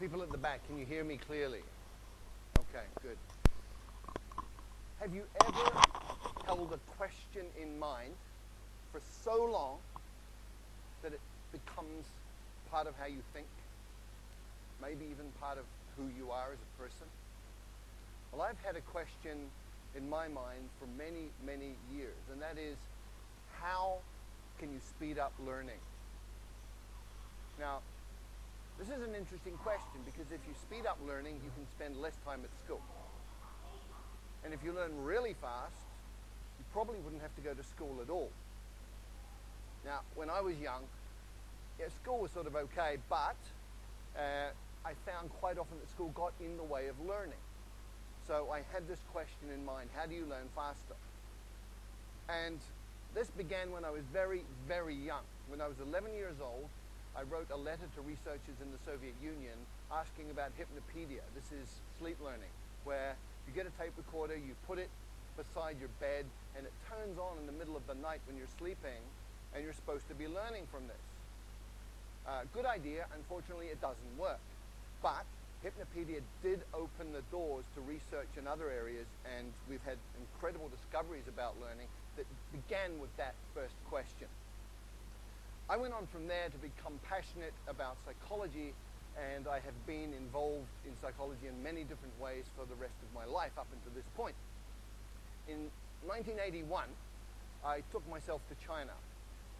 People at the back, can you hear me clearly? Okay, good. Have you ever held a question in mind for so long that it becomes part of how you think? Maybe even part of who you are as a person? Well, I've had a question in my mind for many, many years, and that is, how can you speed up learning? Now, this is an interesting question because if you speed up learning, you can spend less time at school. And if you learn really fast, you probably wouldn't have to go to school at all. Now, when I was young, school was sort of okay, but I found quite often that school got in the way of learning. So I had this question in mind: how do you learn faster? And this began when I was very, very young. When I was 11 years old, I wrote a letter to researchers in the Soviet Union asking about Hypnopedia. This is sleep learning, where you get a tape recorder, you put it beside your bed, and it turns on in the middle of the night when you're sleeping, and you're supposed to be learning from this. Good idea. Unfortunately, it doesn't work. But Hypnopedia did open the doors to research in other areas, and we've had incredible discoveries about learning that began with that first question. I went on from there to become passionate about psychology, and I have been involved in psychology in many different ways for the rest of my life up until this point. In 1981, I took myself to China,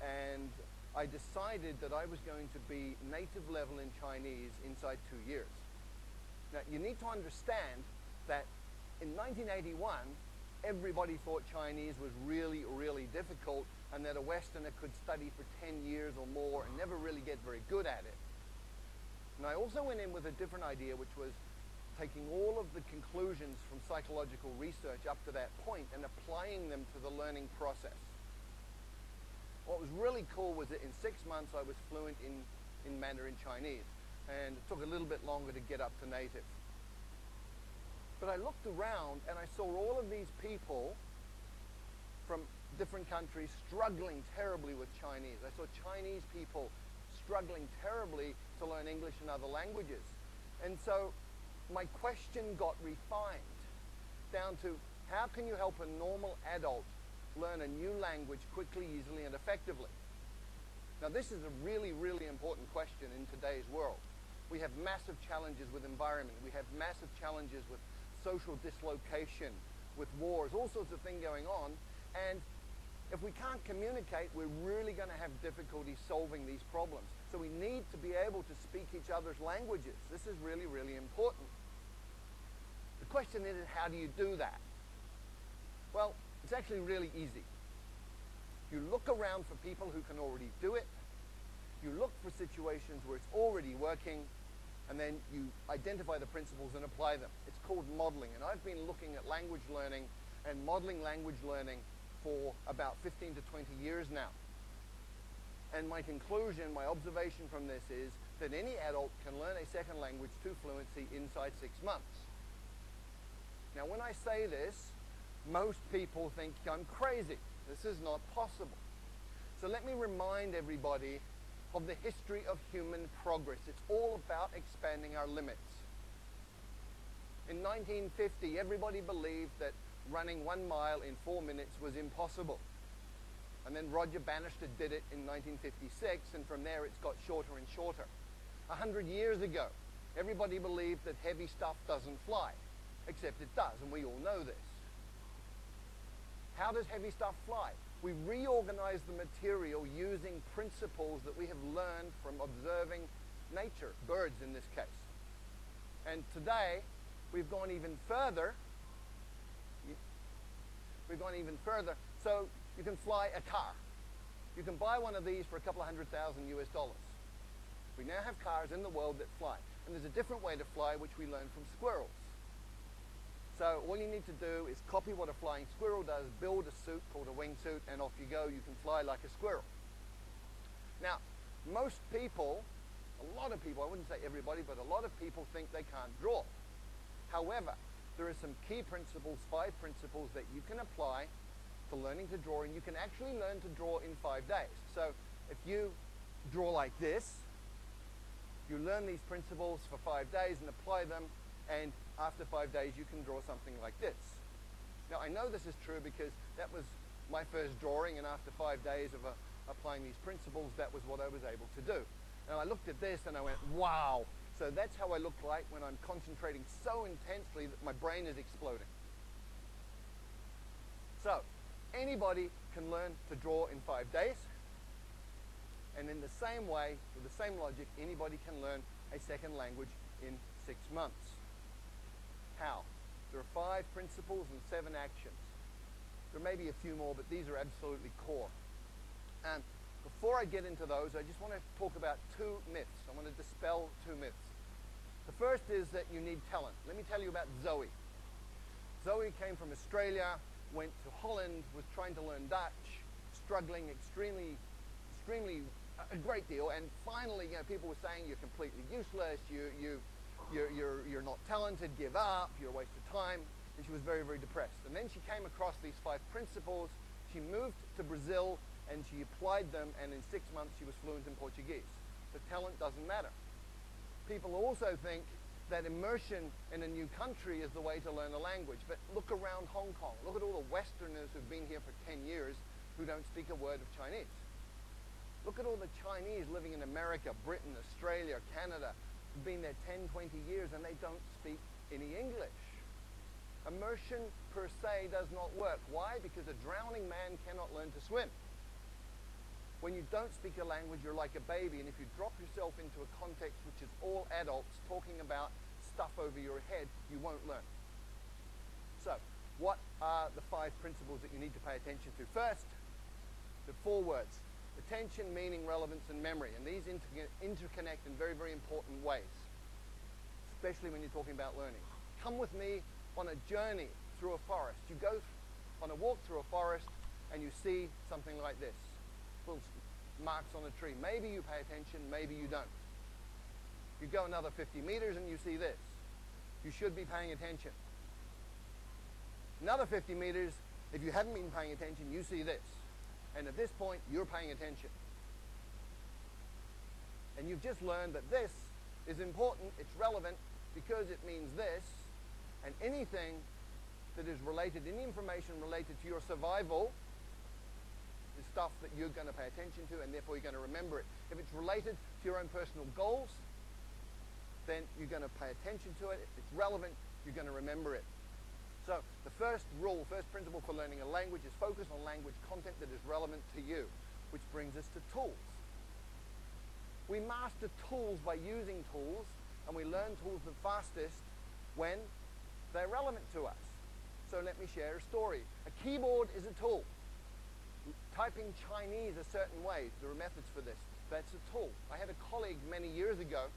and I decided that I was going to be native level in Chinese inside 2 years. Now, you need to understand that in 1981, everybody thought Chinese was really, really difficult, and that a Westerner could study for 10 years or more and never really get very good at it. And I also went in with a different idea, which was taking all of the conclusions from psychological research up to that point and applying them to the learning process. What was really cool was that in 6 months I was fluent in Mandarin Chinese, and it took a little bit longer to get up to native. But I looked around and I saw all of these people from different countries struggling terribly with Chinese. I saw Chinese people struggling terribly to learn English and other languages. And so my question got refined down to, how can you help a normal adult learn a new language quickly, easily, and effectively? Now, this is a really, really important question in today's world. We have massive challenges with environment. We have massive challenges with social dislocation, with wars, all sorts of things going on. And if we can't communicate, we're really going to have difficulty solving these problems. So we need to be able to speak each other's languages. This is really, really important. The question is, how do you do that? Well, it's actually really easy. You look around for people who can already do it. You look for situations where it's already working, and then you identify the principles and apply them. It's called modeling, and I've been looking at language learning and modeling language learning for about 15 to 20 years now. And my conclusion, my observation from this is that any adult can learn a second language to fluency inside 6 months. Now, when I say this, most people think I'm crazy. This is not possible. So let me remind everybody of the history of human progress. It's all about expanding our limits. In 1950, everybody believed that running 1 mile in 4 minutes was impossible. And then Roger Bannister did it in 1956, and from there it's got shorter and shorter. 100 years ago, everybody believed that heavy stuff doesn't fly, except it does, and we all know this. How does heavy stuff fly? We reorganize the material using principles that we have learned from observing nature, birds in this case. And today, we've gone even further. So you can fly a car. You can buy one of these for a couple of $100,000 US. We now have cars in the world that fly. And there's a different way to fly, which we learned from squirrels. So all you need to do is copy what a flying squirrel does, build a suit called a wingsuit, and off you go. You can fly like a squirrel. Now, most people, a lot of people, I wouldn't say everybody, but a lot of people think they can't draw. However, there are some key principles, 5 principles that you can apply to learning to draw, and you can actually learn to draw in 5 days. So if you draw like this, You learn these principles for 5 days and apply them, and after 5 days you can draw something like this. Now I know this is true because that was my first drawing, and after 5 days of applying these principles, that was what I was able to do. Now I looked at this and I went, wow. So that's how I look like when I'm concentrating so intensely that my brain is exploding. So anybody can learn to draw in 5 days. And in the same way, with the same logic, anybody can learn a second language in 6 months. How? There are 5 principles and 7 actions. There may be a few more, but these are absolutely core. And before I get into those, I just want to talk about 2 myths. I want to dispel 2 myths. The first is that you need talent. Let me tell you about Zoe. Zoe came from Australia, went to Holland, was trying to learn Dutch, struggling extremely a great deal, and finally, people were saying you're completely useless, you're not talented, give up, you're a waste of time, and she was very, very depressed. And then she came across these 5 principles. She moved to Brazil and she applied them, and in 6 months she was fluent in Portuguese. So talent doesn't matter. People also think that immersion in a new country is the way to learn a language, but look around Hong Kong. Look at all the Westerners who've been here for 10 years who don't speak a word of Chinese. Look at all the Chinese living in America, Britain, Australia, Canada, who've been there 10, 20 years and they don't speak any English. Immersion per se does not work. Why? Because a drowning man cannot learn to swim. When you don't speak a language, you're like a baby, and if you drop yourself into a context which is all adults talking about stuff over your head, you won't learn. So, what are the 5 principles that you need to pay attention to? First, the 4 words: attention, meaning, relevance, and memory. And these interconnect in very, very important ways, especially when you're talking about learning. Come with me on a journey through a forest. You go on a walk through a forest and you see something like this. Little marks on a tree. Maybe you pay attention, maybe you don't. You go another 50 meters and you see this. You should be paying attention. Another 50 meters, if you hadn't been paying attention, you see this. And at this point, you're paying attention. And you've just learned that this is important, it's relevant, because it means this, and anything that is related, any information related to your survival is stuff that you're going to pay attention to, and therefore you're going to remember it. If it's related to your own personal goals, then you're going to pay attention to it. If it's relevant, you're going to remember it. So the first rule, first principle for learning a language is focus on language content that is relevant to you, which brings us to tools. We master tools by using tools, and we learn tools the fastest when they're relevant to us. So let me share a story. A keyboard is a tool. Typing Chinese a certain way, there are methods for this. That's a tool. I had a colleague many years ago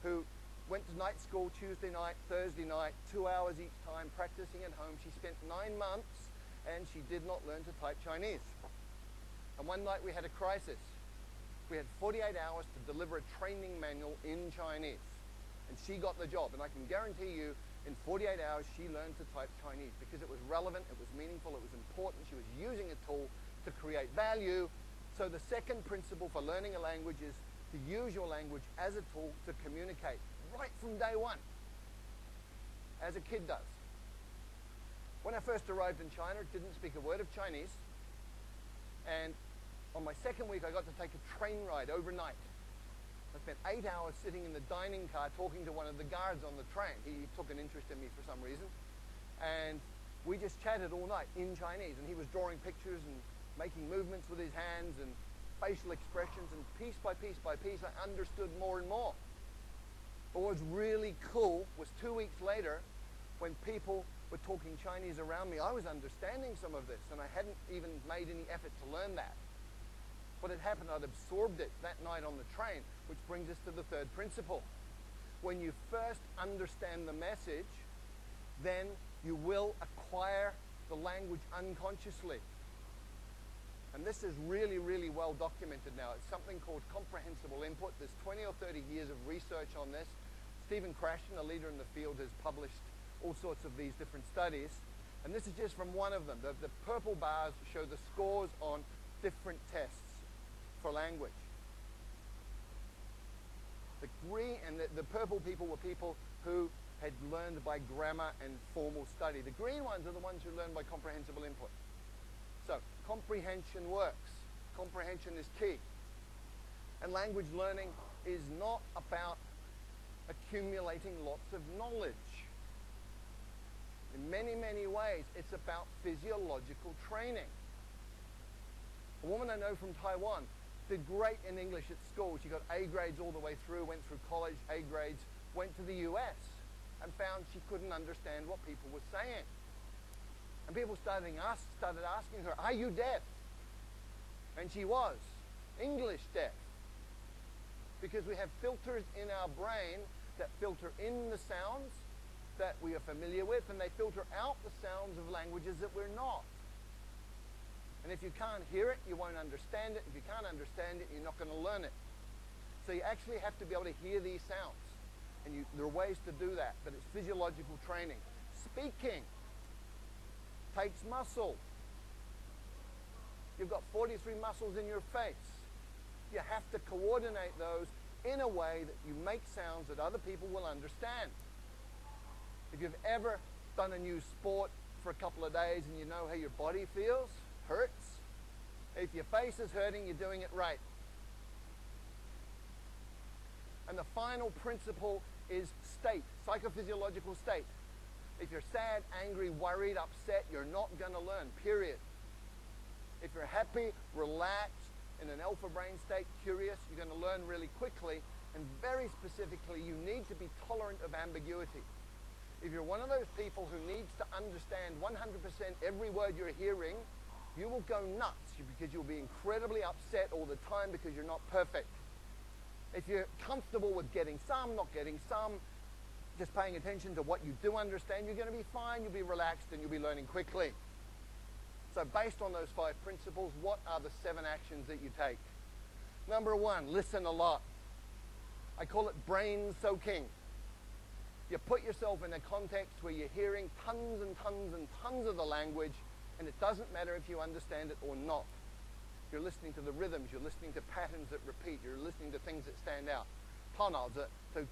who went to night school Tuesday night, Thursday night, 2 hours each time, practicing at home. She spent 9 months and she did not learn to type Chinese. And one night we had a crisis. We had 48 hours to deliver a training manual in Chinese. And she got the job. And I can guarantee you, in 48 hours, she learned to type Chinese because it was relevant, it was meaningful, it was important. She was using a tool to create value. So the second principle for learning a language is to use your language as a tool to communicate right from day one, as a kid does. When I first arrived in China, didn't speak a word of Chinese. And on my second week, I got to take a train ride overnight. I spent 8 hours sitting in the dining car talking to one of the guards on the train. He took an interest in me for some reason. And we just chatted all night in Chinese. And he was drawing pictures and making movements with his hands and facial expressions. And piece by piece by piece, I understood more and more. But what was really cool was 2 weeks later, when people were talking Chinese around me, I was understanding some of this. And I hadn't even made any effort to learn that. What had happened, I'd absorbed it that night on the train, which brings us to the third principle. When you first understand the message, then you will acquire the language unconsciously. And this is really, really well documented now. It's something called comprehensible input. There's 20 or 30 years of research on this. Stephen Krashen, a leader in the field, has published all sorts of these different studies. And this is just from one of them. The purple bars show the scores on different tests for language. the purple people were people who had learned by grammar and formal study. The green ones are the ones who learn by comprehensible input. So comprehension works. Comprehension is key. And language learning is not about accumulating lots of knowledge. In many, many ways, it's about physiological training. A woman I know from Taiwan did great in English at school. She got A grades all the way through, went through college, A grades, went to the US, and found she couldn't understand what people were saying. And people started asking her, are you deaf? And she was English deaf. Because we have filters in our brain that filter in the sounds that we are familiar with, and they filter out the sounds of languages that we're not. And if you can't hear it, you won't understand it. If you can't understand it, you're not going to learn it. So you actually have to be able to hear these sounds. And there are ways to do that, but it's physiological training. Speaking takes muscle. You've got 43 muscles in your face. You have to coordinate those in a way that you make sounds that other people will understand. If you've ever done a new sport for a couple of days and you know how your body feels, hurts. If your face is hurting, you're doing it right. And the final principle is state, psychophysiological state. If you're sad, angry, worried, upset, you're not going to learn, period. If you're happy, relaxed, in an alpha brain state, curious, you're going to learn really quickly. And very specifically, you need to be tolerant of ambiguity. If you're one of those people who needs to understand 100% every word you're hearing, you will go nuts because you'll be incredibly upset all the time because you're not perfect. If you're comfortable with getting some, not getting some, just paying attention to what you do understand, you're going to be fine, you'll be relaxed, and you'll be learning quickly. So based on those 5 principles, what are the 7 actions that you take? Number 1, listen a lot. I call it brain soaking. You put yourself in a context where you're hearing tons and tons and tons of the language, and it doesn't matter if you understand it or not. You're listening to the rhythms, you're listening to patterns that repeat, you're listening to things that stand out. So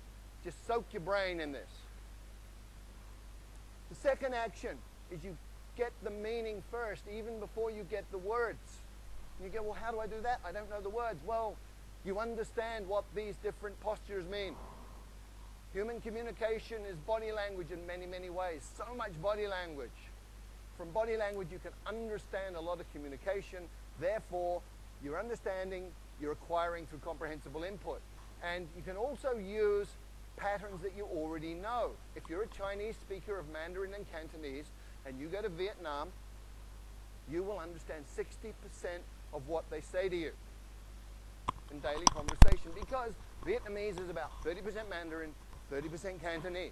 just soak your brain in this. The second action is you get the meaning first, even before you get the words. And you go, well, how do I do that? I don't know the words. Well, you understand what these different postures mean. Human communication is body language in many, many ways. So much body language. From body language, you can understand a lot of communication. Therefore, your understanding, you're acquiring through comprehensible input. And you can also use patterns that you already know. If you're a Chinese speaker of Mandarin and Cantonese, and you go to Vietnam, you will understand 60% of what they say to you in daily conversation, because Vietnamese is about 30% Mandarin, 30% Cantonese.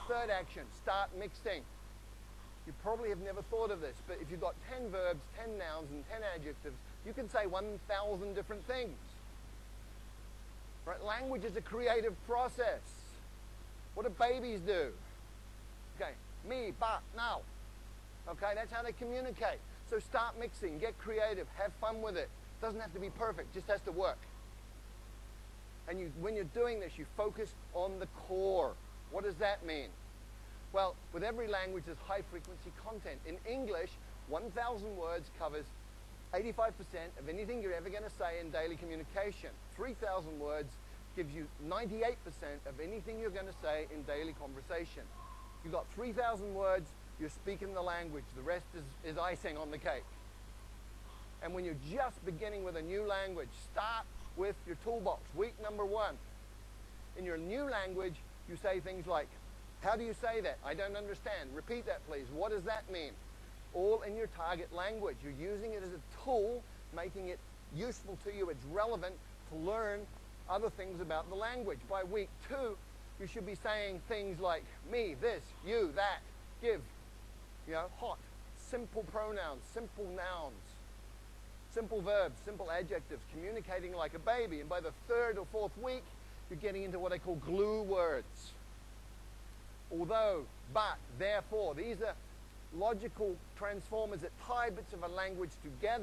Third action, start mixing. You probably have never thought of this, but if you've got 10 verbs, 10 nouns, and 10 adjectives, you can say 1,000 different things. Right? Language is a creative process. What do babies do? Okay, me, ba, now. Okay, that's how they communicate. So start mixing, get creative, have fun with it. Doesn't have to be perfect, just has to work. And when you're doing this, you focus on the core. What does that mean? Well, with every language, there's high frequency content. In English, 1,000 words covers 85% of anything you're ever going to say in daily communication. 3,000 words gives you 98% of anything you're going to say in daily conversation. You've got 3,000 words, you're speaking the language. The rest is icing on the cake. And when you're just beginning with a new language, start with your toolbox. Week number 1. In your new language, you say things like, how do you say that? I don't understand. Repeat that, please. What does that mean? All in your target language. You're using it as a tool, making it useful to you. It's relevant to learn other things about the language. By week 2, you should be saying things like me, this, you, that, give, hot, simple pronouns, simple nouns, simple verbs, simple adjectives, communicating like a baby. And by the 3rd or 4th week, you're getting into what I call glue words. Although, but, therefore, these are logical transformers that tie bits of a language together.